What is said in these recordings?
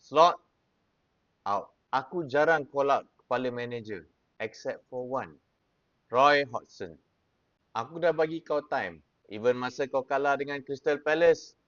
Slot out. Aku jarang call out kepala manager except for one. Roy Hodgson. Aku dah bagi kau time. Even masa kau kalah dengan Crystal Palace,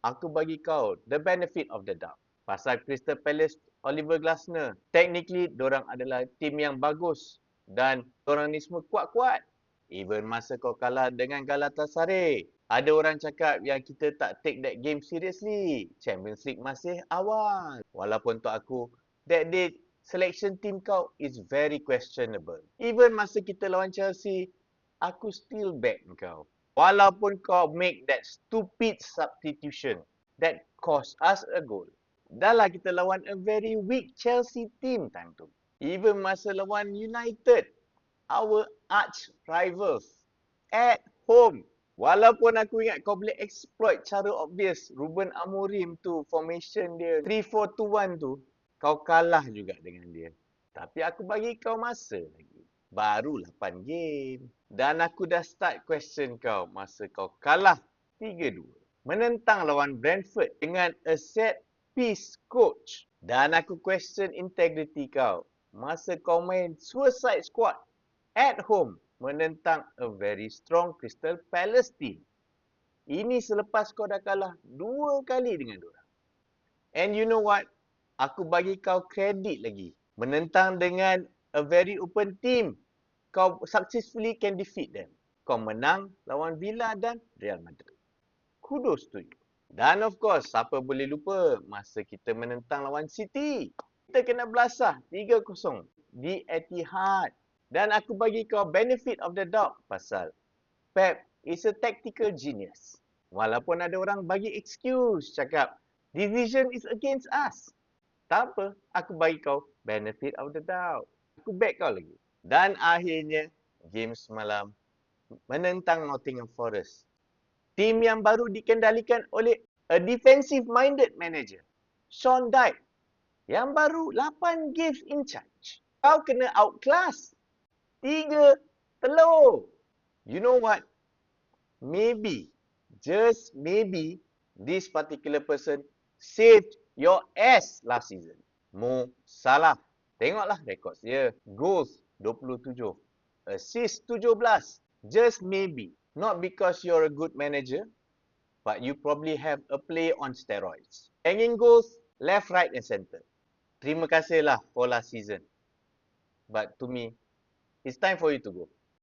aku bagi kau the benefit of the doubt. Pasal Crystal Palace, Oliver Glasner, technically dorang adalah tim yang bagus dan dorang ni semua kuat-kuat. Even masa kau kalah dengan Galatasaray, ada orang cakap yang kita tak take that game seriously. Champions League masih awal. Walaupun untuk aku, that day selection team kau is very questionable. Even masa kita lawan Chelsea, aku still back kau. Walaupun kau make that stupid substitution that cost us a goal. Dah lah kita lawan a very weak Chelsea team time tu. Even masa lawan United, our arch rivals, at home. Walaupun aku ingat kau boleh exploit cara obvious Ruben Amorim tu, formation dia 3-4-2-1 tu, kau kalah juga dengan dia. Tapi aku bagi kau masa lagi. Baru 8 game. Dan aku dah start question kau masa kau kalah 3-2. Menentang lawan Brentford dengan a set piece coach. Dan aku question integrity kau masa kau main suicide squad at home menentang a very strong Crystal Palace team. Ini selepas kau dah kalah 2 kali dengan diorang. And you know what? Aku bagi kau kredit lagi. Menentang dengan a very open team, kau successfully can defeat them. Kau menang lawan Villa dan Real Madrid. Kudos to you. Dan of course, siapa boleh lupa masa kita menentang lawan City. Kita kena belasah 3-0 di Etihad. Dan aku bagi kau benefit of the doubt pasal Pep is a tactical genius. Walaupun ada orang bagi excuse cakap division is against us. Tak apa, aku bagi kau benefit of the doubt. Aku back kau lagi. Dan akhirnya, game semalam menentang Nottingham Forest. Tim yang baru dikendalikan oleh a defensive-minded manager, Sean Dyche, yang baru 8 games in charge. Kau kena outclass. 3 telur. You know what? Maybe, just maybe, this particular person saved your ass last season. Mo Salah. Tengoklah rekod dia. Goals 27. Assist 17. Just maybe. Not because you're a good manager, but you probably have a play on steroids. Hanging goals, left, right and center. Terima kasihlah for last season. But to me, it's time for you to go.